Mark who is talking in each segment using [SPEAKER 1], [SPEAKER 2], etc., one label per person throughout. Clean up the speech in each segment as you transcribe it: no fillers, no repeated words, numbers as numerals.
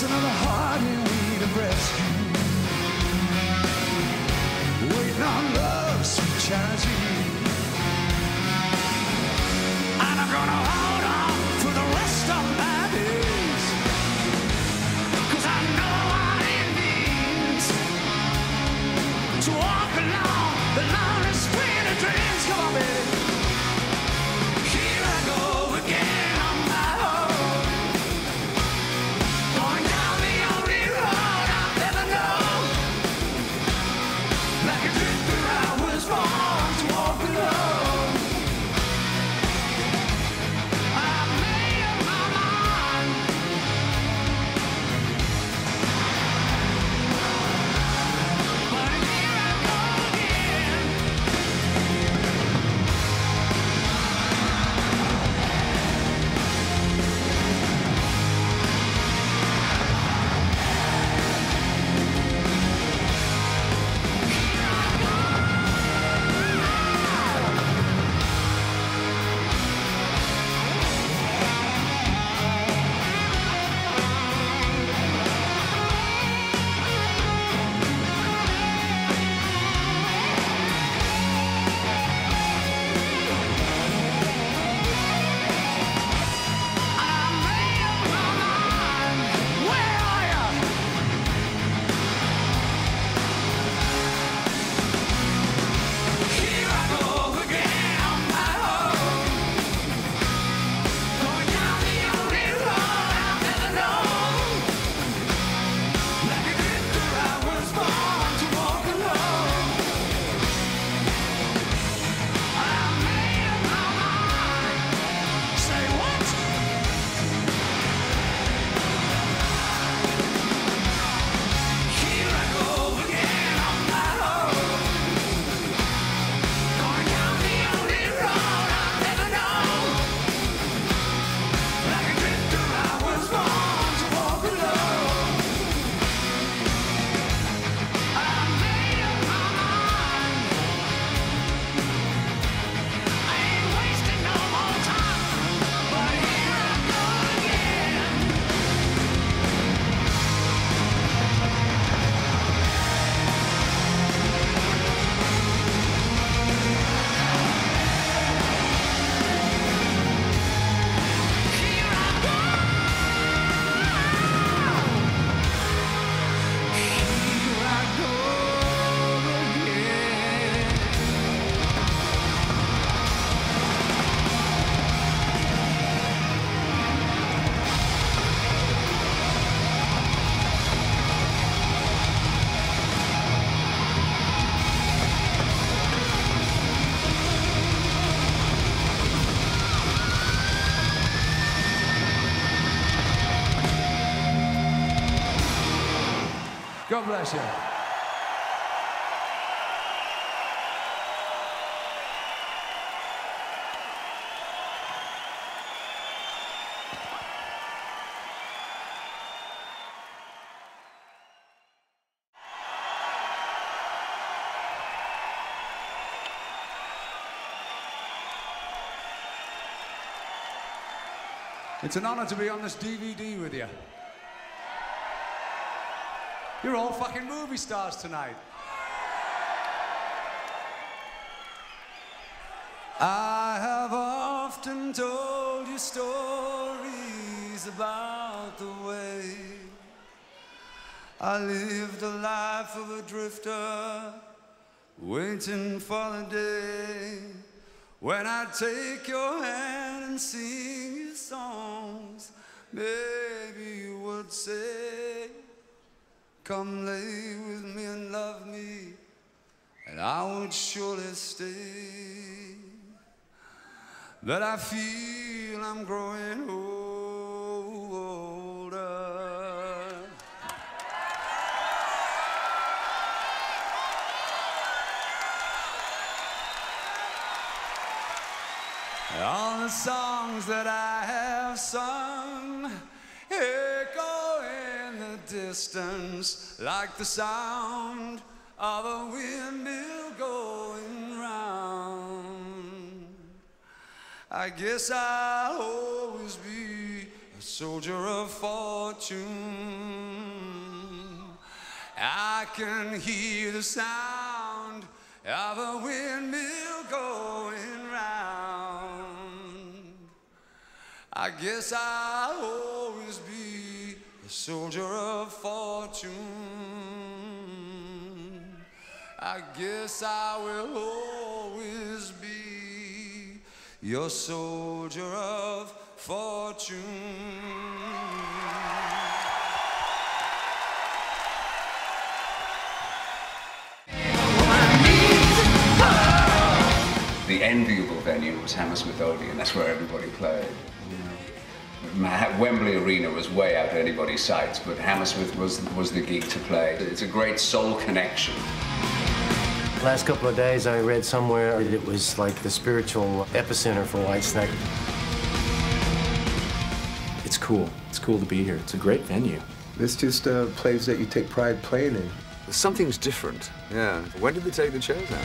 [SPEAKER 1] another heart in need of rescue, waiting on love's sweet charity. And I'm gonna hold on for the rest of my days, 'cause I know what it means to walk along the lonely street of dreams. Come on, baby. Here I go again on my own, going down the only road I've ever known. Like a drifter, I was born to walk alone. I made up my mind. But here I go again. God bless you. It's an honor to be on this DVD with you. You're all fucking movie stars tonight. I have often told you stories about the way I lived the life of a drifter, waiting for the day when I'd take your hand and sing you songs. Maybe you would say, come lay with me and love me, and I would surely stay. But I feel I'm growing older. All the songs that I have sung echo in the distance like the sound of a windmill going round. I guess I'll always be a soldier of fortune. I can hear the sound of a windmill going round. I guess I'll always be a soldier of fortune. I guess I will always be your soldier of fortune.
[SPEAKER 2] The enviable venue was Hammersmith Odeon. That's where everybody played. Wembley Arena was way out of anybody's sights, but Hammersmith was the gig to play. It's a great soul connection.
[SPEAKER 3] Last couple of days, I read somewhere that it was like the spiritual epicenter for Whitesnake.
[SPEAKER 4] It's cool. It's cool to be here. It's a great venue.
[SPEAKER 5] It's just a place that you take pride playing in.
[SPEAKER 6] Something's different, yeah. When did they take the chairs out?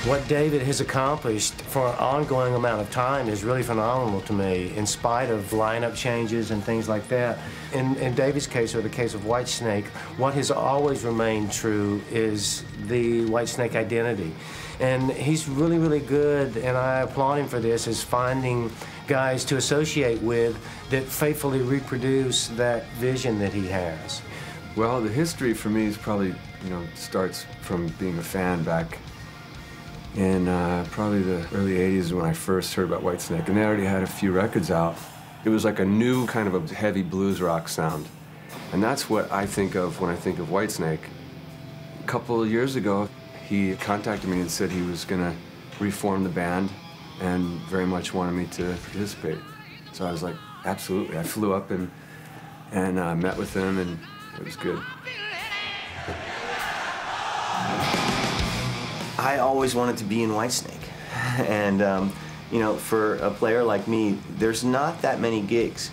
[SPEAKER 3] What David has accomplished for an ongoing amount of time is really phenomenal to me, in spite of lineup changes and things like that. In David's case, or the case of Whitesnake, what has always remained true is the Whitesnake identity. And he's really, really good, and I applaud him for this, is finding guys to associate with that faithfully reproduce that vision that he has.
[SPEAKER 5] Well, the history for me is probably, starts from being a fan back in probably the early 80s when I first heard about Whitesnake, and they already had a few records out. It was like a new kind of a heavy blues rock sound. And that's what I think of when I think of Whitesnake. A couple of years ago, he contacted me and said he was gonna reform the band and very much wanted me to participate. So I was like, absolutely. I flew up and met with him, and it was good.
[SPEAKER 7] I always wanted to be in Whitesnake. And, for a player like me, there's not that many gigs,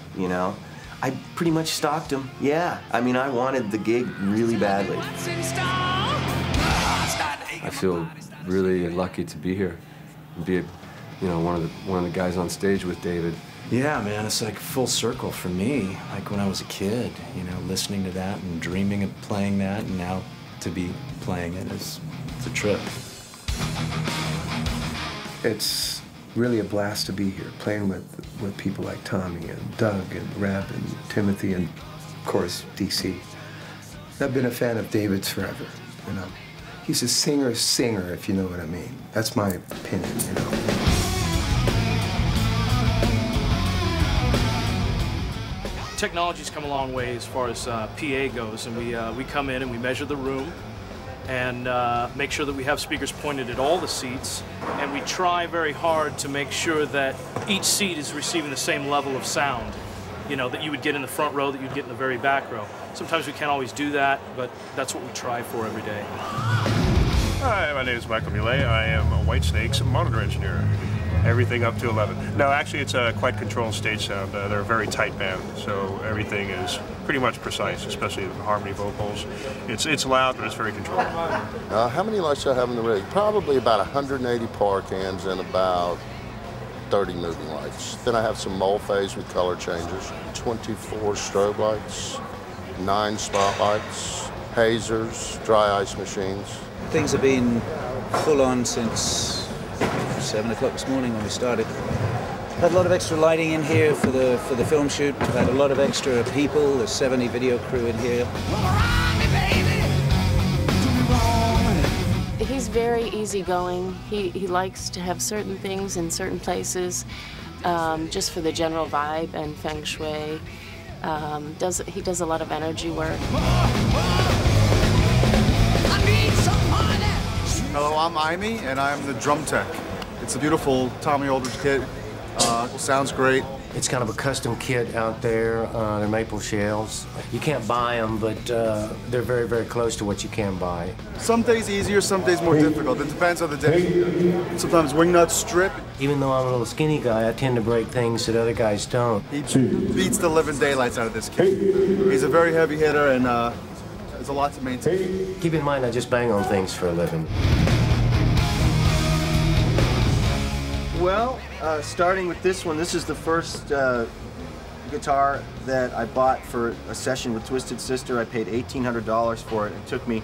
[SPEAKER 7] I pretty much stalked them, yeah. I mean, I wanted the gig really badly.
[SPEAKER 5] I feel really lucky to be here and be, one of the guys on stage with David.
[SPEAKER 4] Yeah, man, it's like full circle for me. Like when I was a kid, listening to that and dreaming of playing that, and now to be playing it it's a trip.
[SPEAKER 5] It's really a blast to be here, playing with people like Tommy and Doug and Reb and Timothy and, of course, DC. I've been a fan of David's forever, He's a singer, if you know what I mean. That's my opinion,
[SPEAKER 8] Technology's come a long way as far as PA goes, and we come in and we measure the room and make sure that we have speakers pointed at all the seats, and we try very hard to make sure that each seat is receiving the same level of sound, that you would get in the front row, that you'd get in the very back row. Sometimes we can't always do that, but that's what we try for every day.
[SPEAKER 9] Hi, my name is Michael Millet. I am Whitesnake's monitor engineer. Everything up to 11. No, actually, it's a quite controlled stage sound. They're a very tight band, so everything is pretty much precise, especially the harmony vocals. It's loud, but it's very controlled.
[SPEAKER 10] How many lights do I have in the rig? Probably about 180 par cans and about 30 moving lights. Then I have some mole phase with color changes, 24 strobe lights, 9 spotlights, hazers, dry ice machines.
[SPEAKER 11] Things have been full on since 7 o'clock this morning when we started. Had a lot of extra lighting in here for the film shoot. We've had a lot of extra people. There's 70 video crew in here.
[SPEAKER 12] He's very easy-going. He likes to have certain things in certain places, just for the general vibe and feng shui. He does a lot of energy work.
[SPEAKER 13] Hello, I'm Imee, and I'm the drum tech. It's a beautiful Tommy Aldridge kit. Sounds great.
[SPEAKER 3] It's kind of a custom kit out there. They're maple shells. You can't buy them, but they're very, very close to what you can buy.
[SPEAKER 13] Some days easier, some days more difficult. It depends on the day. Sometimes wing nuts strip.
[SPEAKER 3] Even though I'm a little skinny guy, I tend to break things that other guys don't.
[SPEAKER 13] He beats the living daylights out of this kid. He's a very heavy hitter, and It's a lot to maintain.
[SPEAKER 3] Keep in mind, I just bang on things for a living.
[SPEAKER 7] Well, starting with this one, this is the first guitar that I bought for a session with Twisted Sister. I paid $1,800 for it. It took me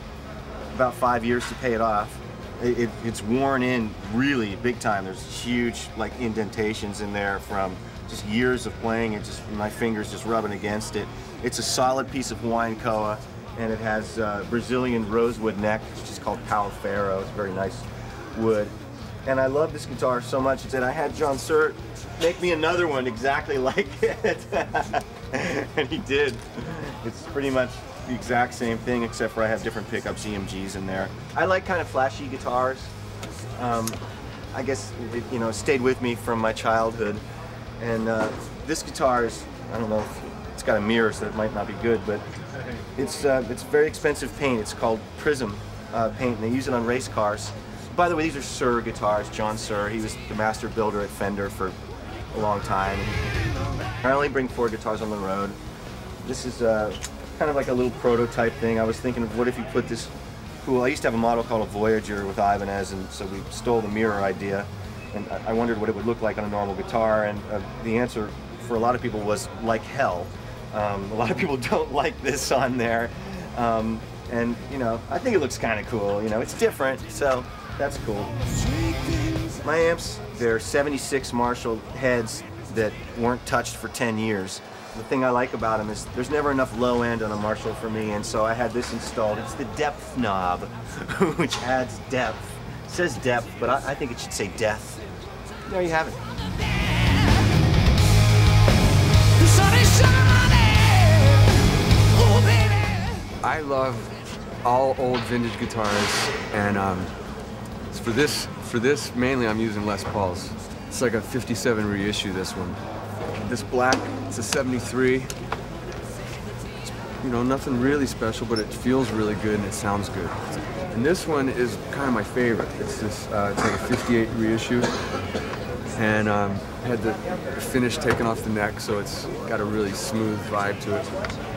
[SPEAKER 7] about 5 years to pay it off. It's worn in really big time. There's huge like indentations in there from just years of playing it, just my fingers just rubbing against it. It's a solid piece of Hawaiian koa, and it has Brazilian rosewood neck, which is called Pau Ferro. It's very nice wood. And I love this guitar so much that I had John Suhr make me another one exactly like it. And he did. It's pretty much the exact same thing, except for I have different pickups, EMGs in there. I like kind of flashy guitars. I guess it, you know, stayed with me from my childhood. And this guitar is, I don't know if it's got a mirror, so it might not be good, but it's very expensive paint. It's called Prism paint, and they use it on race cars. By the way, these are Suhr guitars, John Suhr. He was the master builder at Fender for a long time. I only bring 4 guitars on the road. This is kind of like a little prototype thing. I was thinking of what if you put this cool, I used to have a model called a Voyager with Ibanez, and so we stole the mirror idea. And I wondered what it would look like on a normal guitar, and the answer for a lot of people was like hell. A lot of people don't like this on there. And, you know, I think it looks kind of cool. You know, it's different, so that's cool. My amps, they're 76 Marshall heads that weren't touched for 10 years. The thing I like about them is there's never enough low end on a Marshall for me, and so I had this installed. It's the depth knob, which adds depth. It says depth, but I think it should say death. There you have it.
[SPEAKER 5] I love all old vintage guitars, and for this mainly I'm using Les Pauls. It's like a 57 reissue, this one. This black, it's a 73. It's, you know, nothing really special, but it feels really good and it sounds good. And this one is kind of my favorite. It's this, it's like a 58 reissue, and had the finish taken off the neck, so it's got a really smooth vibe to it.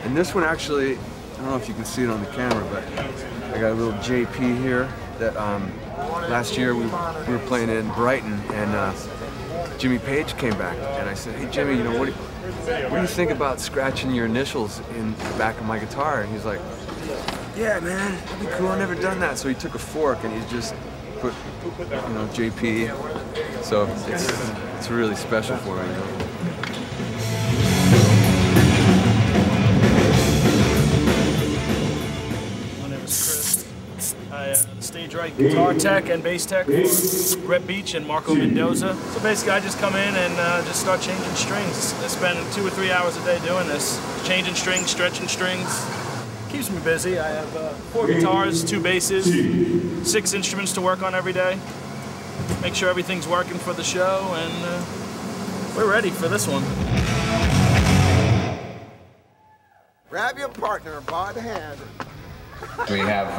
[SPEAKER 5] And this one actually, I don't know if you can see it on the camera, but I got a little JP here that last year we were playing in Brighton, and Jimmy Page came back, and I said, hey Jimmy, you know, what do you think about scratching your initials in the back of my guitar? And he's like, yeah man, that'd be cool, I've never done that. So he took a fork and he just put, you know, JP. So it's really special for me, you know?
[SPEAKER 8] Stage right guitar tech and bass tech for Rhett Beach and Marco Mendoza. So basically I just come in and just start changing strings. I spend 2 or 3 hours a day doing this. Changing strings, stretching strings. Keeps me busy. I have 4 guitars, 2 basses, 6 instruments to work on every day. Make sure everything's working for the show, and we're ready for this one.
[SPEAKER 14] Grab your partner by the hand.
[SPEAKER 2] We have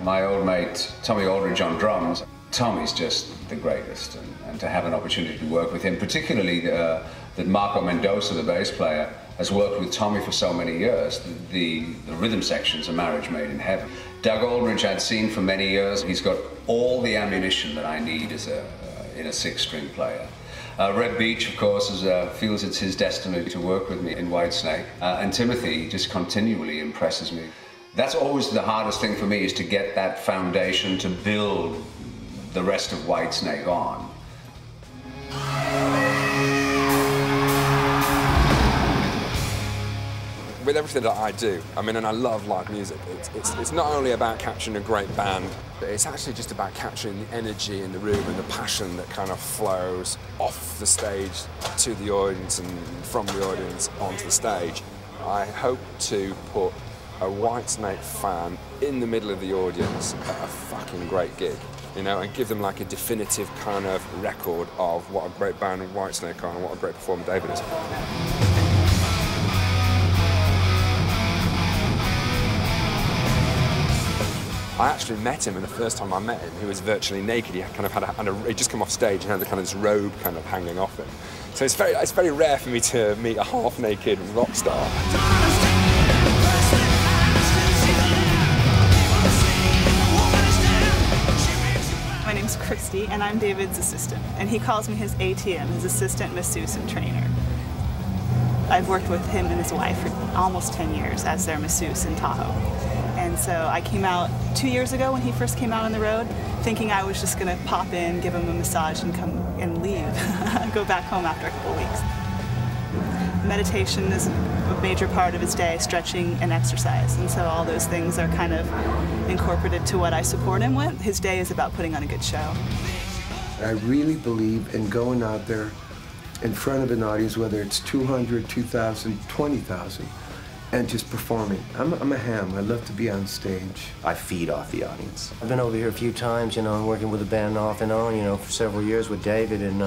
[SPEAKER 2] my old mate Tommy Aldridge on drums. Tommy's just the greatest, and to have an opportunity to work with him, particularly that Marco Mendoza, the bass player, has worked with Tommy for so many years. The rhythm section's a marriage made in heaven. Doug Aldridge I'd seen for many years. He's got all the ammunition that I need as in a 6-string player. Rhett Beach, of course, feels it's his destiny to work with me in Whitesnake. And Timothy just continually impresses me. That's always the hardest thing for me, is to get that foundation to build the rest of Whitesnake on.
[SPEAKER 6] With everything that I do, I mean, and I love live music, it's not only about capturing a great band, but it's actually just about capturing the energy in the room and the passion that kind of flows off the stage to the audience and from the audience onto the stage. I hope to put a Whitesnake fan in the middle of the audience at a fucking great gig, you know, and give them like a definitive kind of record of what a great band Whitesnake are and what a great performer David is. I actually met him, and the first time I met him, he was virtually naked. He kind of had he'd just come off stage and had the kind of this robe kind of hanging off him. So it's very rare for me to meet a half-naked rock star.
[SPEAKER 15] name's Christy, and I'm David's assistant. And he calls me his ATM, his assistant masseuse and trainer. I've worked with him and his wife for almost 10 years as their masseuse in Tahoe. And so I came out 2 years ago when he first came out on the road, thinking I was just going to pop in, give him a massage, and come and leave, go back home after a couple of weeks. Meditation is a major part of his day, stretching and exercise, and so all those things are kind of incorporated to what I support him with. His day is about putting on a good show.
[SPEAKER 16] I really believe in going out there in front of an audience, whether it's 200, 2,000, 20,000, and just performing. I'm a ham. I love to be on stage.
[SPEAKER 7] I feed off the audience.
[SPEAKER 3] I've been over here a few times, you know, and working with the band off and on, you know, for several years with David, and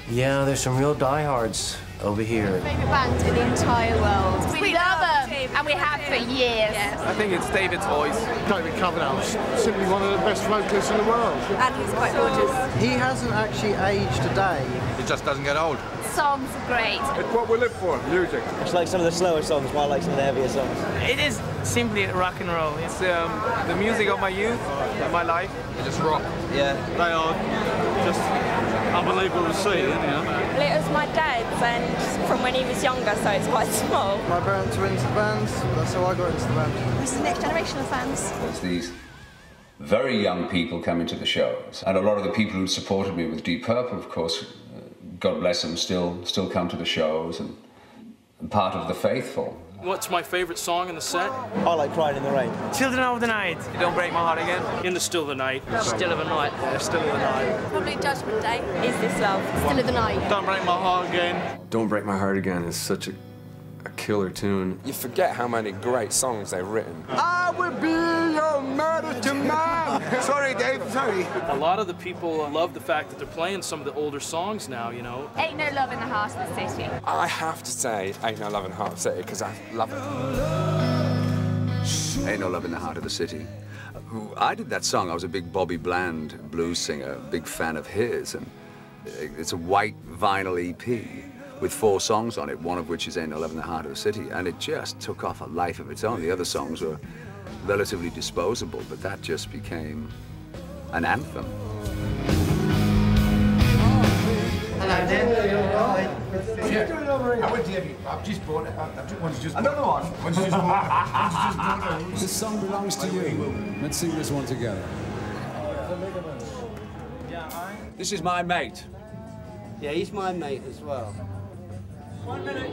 [SPEAKER 3] yeah, there's some real diehards over here.
[SPEAKER 17] Favorite band in the entire world. We love them, and we have for years. Yes.
[SPEAKER 18] I think it's David's voice.
[SPEAKER 19] David Coverdale's simply one of the best vocalists in the world.
[SPEAKER 17] And he's quite gorgeous.
[SPEAKER 19] He hasn't actually aged a day.
[SPEAKER 18] It just doesn't get old.
[SPEAKER 17] Songs are great.
[SPEAKER 18] It's what we live for, music.
[SPEAKER 20] It's like some of the slower songs, while I like some of the heavier songs.
[SPEAKER 21] It is simply rock and roll. It's the music of my youth, of my life.
[SPEAKER 18] They just rock.
[SPEAKER 20] Yeah.
[SPEAKER 19] They are just unbelievable to see, you know.
[SPEAKER 22] Well, it was my dad's, and from when he was younger, so it's quite small.
[SPEAKER 19] My parents were into the bands, that's how I got into the band.
[SPEAKER 17] This is the next generation of fans.
[SPEAKER 2] There's these very young people coming to the shows, and a lot of the people who supported me with Deep Purple, of course, God bless them, still come to the shows and part of the faithful.
[SPEAKER 8] What's my favorite song in the set?
[SPEAKER 20] I like Crying in the Rain.
[SPEAKER 21] Children of the Night.
[SPEAKER 8] You Don't Break My Heart Again. In the Still of the Night.
[SPEAKER 21] Still of the Night.
[SPEAKER 8] Yeah, Still of the Night.
[SPEAKER 17] Probably Judgment Day.
[SPEAKER 22] Is This Love?
[SPEAKER 17] Still of the Night.
[SPEAKER 19] Don't Break My Heart Again.
[SPEAKER 5] Don't Break My Heart Again is such a killer tune.
[SPEAKER 6] You forget how many great songs they've written.
[SPEAKER 19] I will be your murder to man. Sorry, Dave, sorry.
[SPEAKER 8] A lot of the people love the fact that they're playing some of the older songs now, you know.
[SPEAKER 17] Ain't No Love in the Heart of the City.
[SPEAKER 6] I have to say Ain't No Love in the Heart of the City because I love it.
[SPEAKER 2] Ain't No Love in the Heart of the City. I did that song. I was a big Bobby Bland blues singer, big fan of his, and it's a white vinyl EP with 4 songs on it, one of which is Ain't No Love in the Heart of the City, and it just took off a life of its own. The other songs were relatively disposable, but that just became an anthem.
[SPEAKER 19] Hello, Dave.
[SPEAKER 18] What are you doing over here? I went to have you. I've just bought it. One's just another one. One's just bought it.
[SPEAKER 23] This song belongs to you. Let's sing this one together.
[SPEAKER 2] This is my mate.
[SPEAKER 20] Yeah, he's my mate as well.
[SPEAKER 19] 1 minute.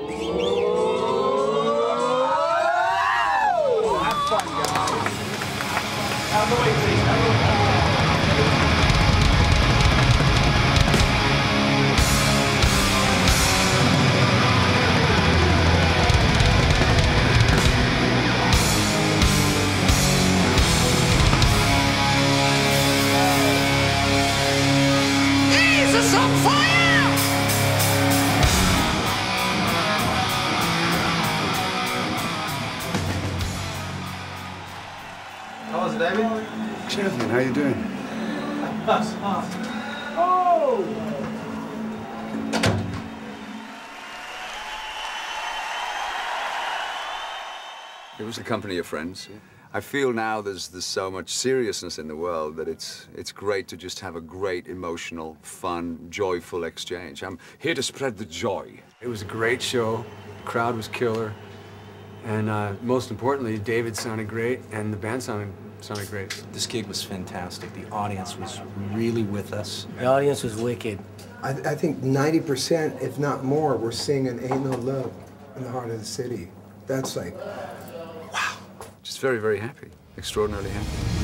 [SPEAKER 18] Have fun, guys.
[SPEAKER 19] Out of the way, please. Out of the way.
[SPEAKER 18] Jesus on fire!
[SPEAKER 19] How was it, David?
[SPEAKER 23] Champion, how you doing?
[SPEAKER 19] Oh!
[SPEAKER 2] It was a company of friends. I feel now there's so much seriousness in the world that it's great to just have a great, emotional, fun, joyful exchange. I'm here to spread the joy.
[SPEAKER 5] It was a great show. The crowd was killer. And most importantly, David sounded great, and the band sounded great.
[SPEAKER 4] This gig was fantastic. The audience was really with us.
[SPEAKER 3] The audience was wicked.
[SPEAKER 16] I think 90%, if not more, were singing Ain't No Love in the Heart of the City. That's like,
[SPEAKER 2] Just very, very happy. Extraordinarily happy.